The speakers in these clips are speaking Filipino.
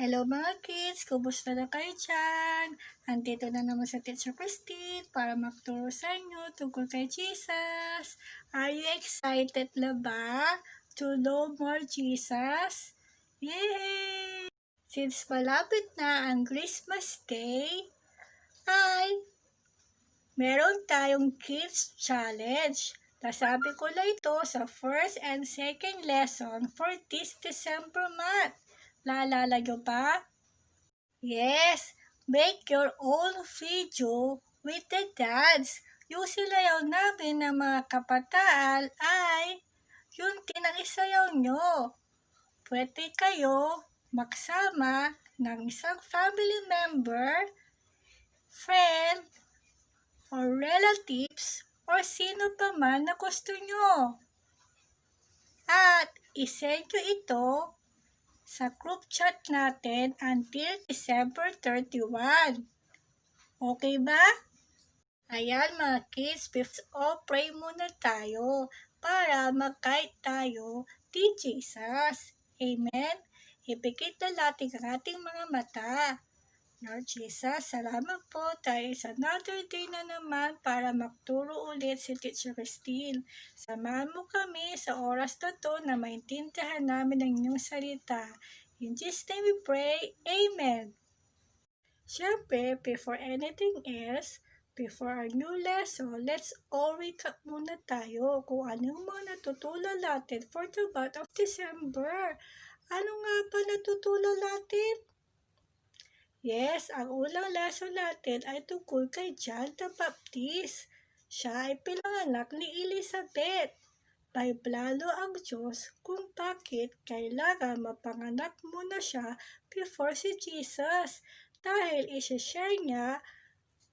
Hello mga kids! Kumusta na kayo dyan? Andito na naman sa Teacher Christine para magturo sa inyo tungkol kay Jesus. Are you excited na ba to know more Jesus? Yay! Since malapit na ang Christmas Day, ay meron tayong Kids Challenge. Nasabi ko na ito sa first and second lesson for this December month. Naalala nyo ba? Yes, make your own video with the dance. Yung sayaw namin ng mga kabataan ay yung tinang-isayaw nyo. Pwede kayo magsama ng isang family member, friend, or relatives, or sino pa man na gusto nyo. At isend nyo ito sa group chat natin until December 31. Okay ba? Ayan mga kids, pray muna tayo para mag-guide tayo di Jesus. Amen? Ipikit na natin ang ating mga mata. Lord Jesus, salamat po tayo sa another day na naman para magturo ulit si Teacher Christine. Samahan mo kami sa oras na to na maintindihan namin ang inyong salita. In Jesus' name we pray, Amen. Siyempre, before anything else, before our new lesson, let's all recap muna tayo kung anong mga natutunan natin for the month of December. Ano nga ba natutunan natin? Yes, ang unang lesson natin ay tungkol kay John the Baptist. Siya ay pinanganak ni Elizabeth. May plano ang Diyos kung bakit kailangan mapanganak muna siya before si Jesus. Dahil isi-share niya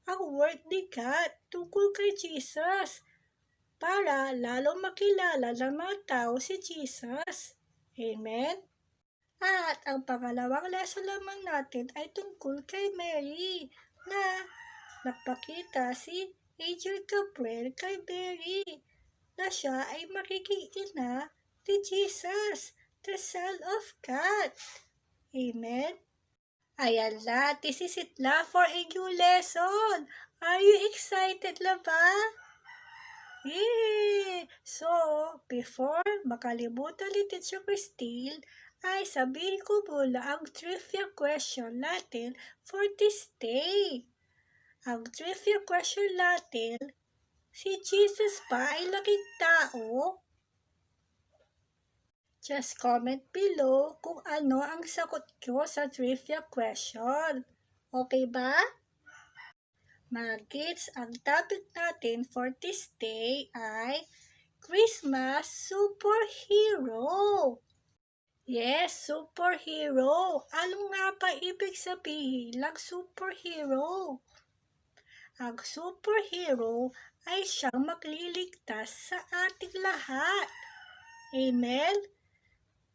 ang word ni God tungkol kay Jesus para lalo makilala ng mga tao si Jesus. Amen? At ang pangalawang lesson naman natin ay tungkol kay Mary na nagpakita si Angel Gabriel kay Mary na siya ay magiging ina ni Jesus, the Son of God. Amen? Ayan na, this is it na for a new lesson. Are you excited na ba? Yay! So, before makalimutan ni Teacher Christine, ay sabihin ko muna ang trivia question natin for this day. Ang trivia question natin, si Jesus ba ay naging tao? Just comment below kung ano ang sagot ko sa trivia question. Okay ba? Mga kids, ang topic natin for this day ay Christmas Superhero. Yes, superhero. Ano nga ba ibig sabihin ng superhero? Ang superhero ay siyang magliligtas sa ating lahat. Amen?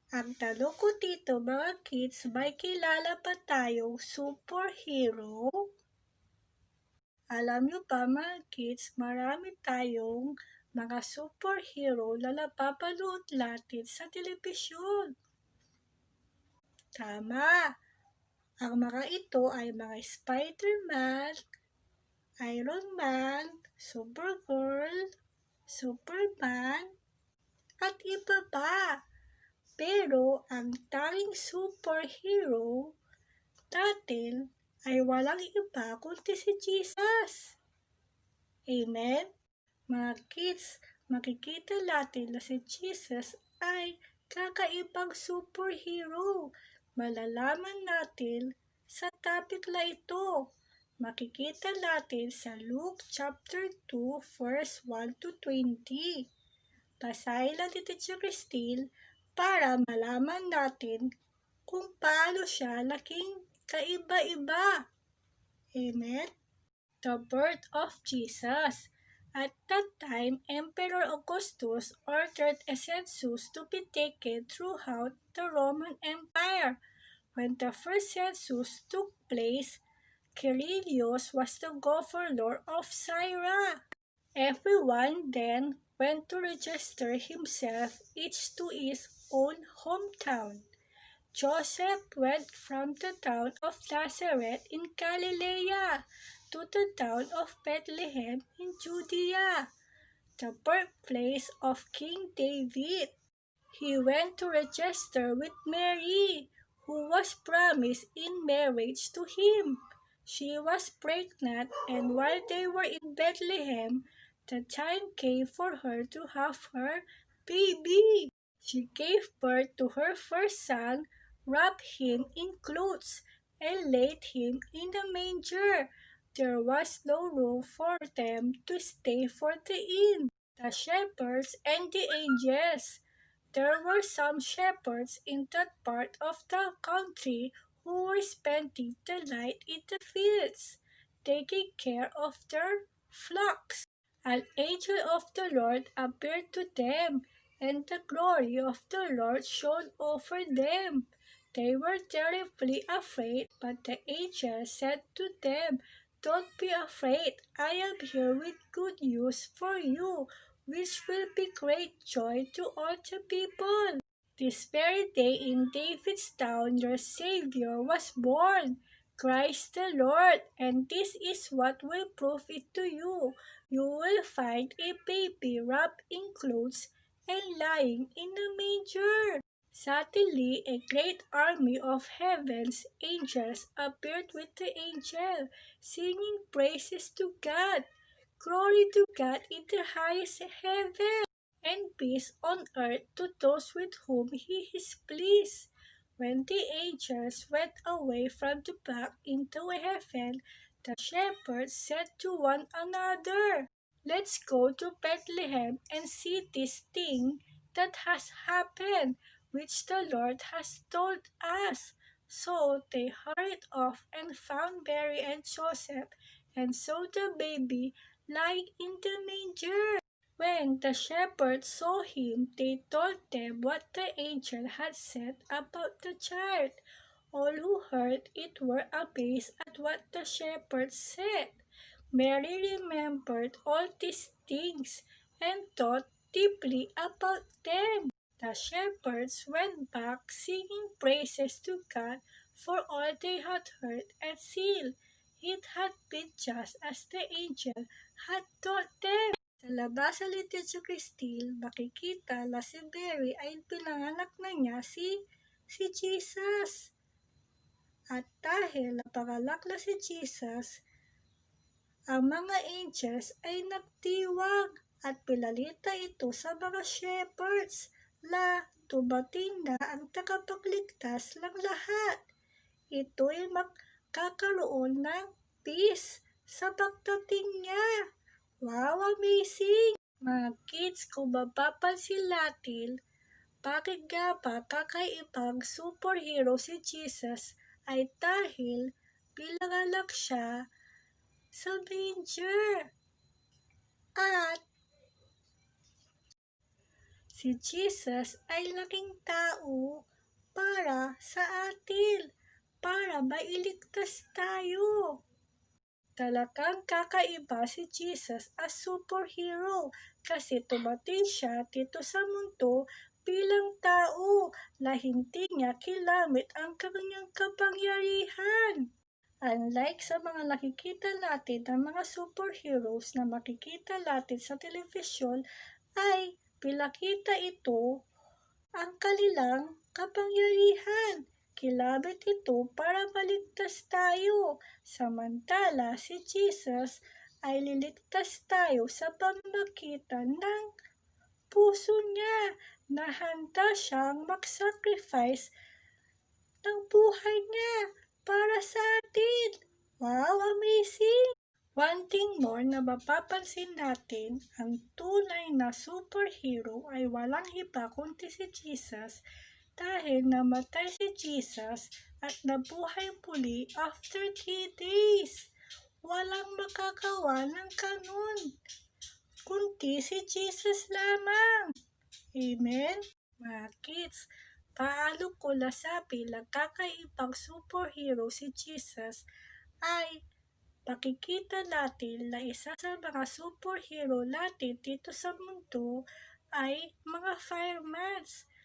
Ang tanong ko dito mga kids, may kilala ba tayong superhero? Alam niyo ba mga kids, marami tayong mga superhero na napapanood natin sa telebisyon. Tama! Ang mga ito ay mga Spider-Man, Iron Man, Supergirl, Superman, at iba pa. Pero ang tanging superhero natin ay walang iba kundi si Jesus. Amen? Mga kids, makikita natin na si Jesus ay kakaibang superhero. Malalaman natin sa topic na ito. Makikita natin sa Luke chapter 2 verse 1 to 20. Basahin lang ni Teacher Christine para malaman natin kung paano siya naging kaiba-iba. Amen? The birth of Jesus. At that time, Emperor Augustus ordered a census to be taken throughout the Roman Empire. When the first census took place, Quirinius was the governor of Syria. Everyone then went to register himself, each to his own hometown. Joseph went from the town of Nazareth in Galilee to the town of Bethlehem in Judea, the birthplace of King David. He went to register with Mary, who was promised in marriage to him. She was pregnant, and while they were in Bethlehem, the time came for her to have her baby. She gave birth to her first son, wrapped him in clothes, and laid him in a manger. There was no room for them to stay for the inn, the shepherds and the angels. There were some shepherds in that part of the country who were spending the night in the fields, taking care of their flocks. An angel of the Lord appeared to them, and the glory of the Lord shone over them. They were terribly afraid, but the angel said to them, "Don't be afraid. I am here with good news for you, which will be great joy to all the people. This very day in David's town your Savior was born, Christ the Lord, and this is what will prove it to you. You will find a baby wrapped in clothes and lying in a manger." Suddenly a great army of heaven's angels appeared with the angel, singing praises to God. "Glory to God in the highest heaven, and peace on earth to those with whom he is pleased." When the angels went away from the back into heaven, the shepherds said to one another, "Let's go to Bethlehem and see this thing that has happened, which the Lord has told us." So they hurried off and found Mary and Joseph and saw the baby lying in the manger. When the shepherds saw him, they told them what the angel had said about the child. All who heard it were amazed at what the shepherds said. Mary remembered all these things and thought deeply about them. The shepherds went back singing praises to God for all they had heard and seen. It had been just as the angel had told them. Sa labas sa Liturgia Christi, makikita na si Mary ay pinanganak na niya si Jesus. At dahil napanganak na si Jesus, ang mga angels ay nagtiwag at pinalita ito sa mga shepherds na dumating na ang tagapagligtas ng lahat. Ito'y magkakaroon ng peace sa pagdating niya. Wow, amazing! Mga kids, kung mapapansin natin, bakit nga ba kakaibang superhero si Jesus ay dahil pinanganak siya sa manger. At si Jesus ay naging tao para sa atin, para mailigtas tayo. Talagang kakaiba si Jesus as superhero kasi tumating siya dito sa mundo bilang tao na hindi niya kinamit ang kanyang kapangyarihan. Unlike sa mga nakikita natin ng mga superheroes na makikita natin sa telebisyon, ay pinakita ito ang kanilang kapangyarihan. Kilabit ito para maligtas tayo. Samantala, si Jesus ay liligtas tayo sa pamamagitan ng puso niya na handa siyang mag-sacrifice ng buhay niya para sa atin. Wow, amazing! One thing more na mapapansin natin, ang tunay na superhero ay walang iba kundi si Jesus dahil namatay si Jesus at nabuhay muli after 3 days. Walang makagawa ng ganun, kundi si Jesus lamang. Amen? Mga kids, paano ko nasabi na kakaibang superhero si Jesus ay makikita natin na isa sa mga superhero natin dito sa mundo ay mga firemen.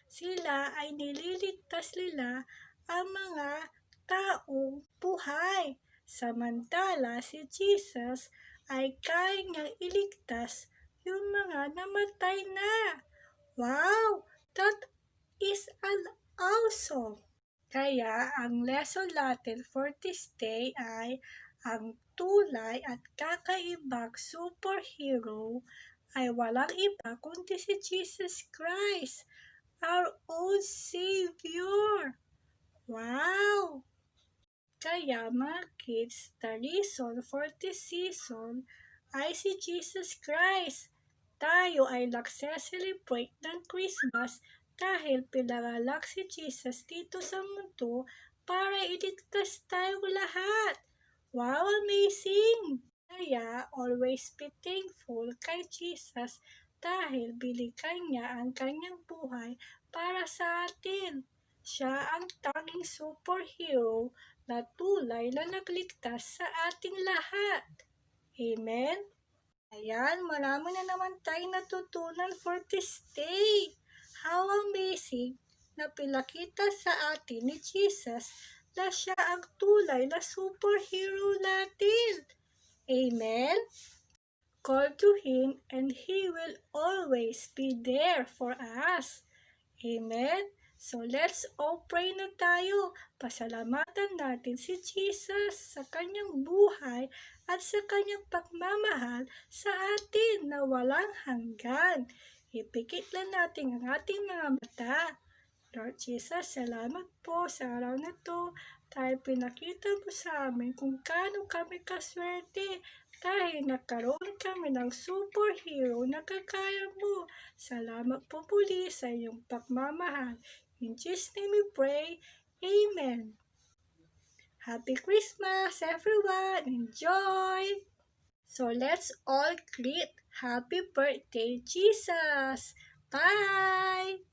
Sila ay nililigtas nila ang mga taong buhay. Samantala si Jesus ay kaya niyang iligtas yung mga namatay na. Wow! That is an awesome! Kaya ang lesson natin for this day ay ang tunay at kakaibang superhero ay walang iba kundi si Jesus Christ, our own Savior. Wow! Kaya mga kids, the reason for this season ay si Jesus Christ. Tayo ay nagse-celebrate ng Christmas dahil pinanganak si Jesus dito sa mundo para iligtas tayong lahat. Wow, amazing! Kaya always be thankful kay Jesus dahil binigay niya ang kanyang buhay para sa atin. Siya ang tanging superhero na tunay na nagligtas sa ating lahat. Amen? Ayan, marami na naman tayong natutunan for this day. How amazing na pinakita sa atin ni Jesus na siya ang tunay na superhero natin. Amen? Call to Him and He will always be there for us. Amen? So let's all pray na tayo. Pasalamatan natin si Jesus sa kanyang buhay at sa kanyang pagmamahal sa atin na walang hanggan. Ipikit lang natin ang ating mga mata. Lord Jesus, salamat po sa araw na to dahil pinakita mo sa amin kung gaano kami kaswerte dahil nagkaroon kami ng superhero na kagaya mo. Salamat po muli sa iyong pagmamahal. In Jesus' name we pray. Amen. Happy Christmas, everyone! Enjoy! So let's all greet Happy Birthday, Jesus! Bye!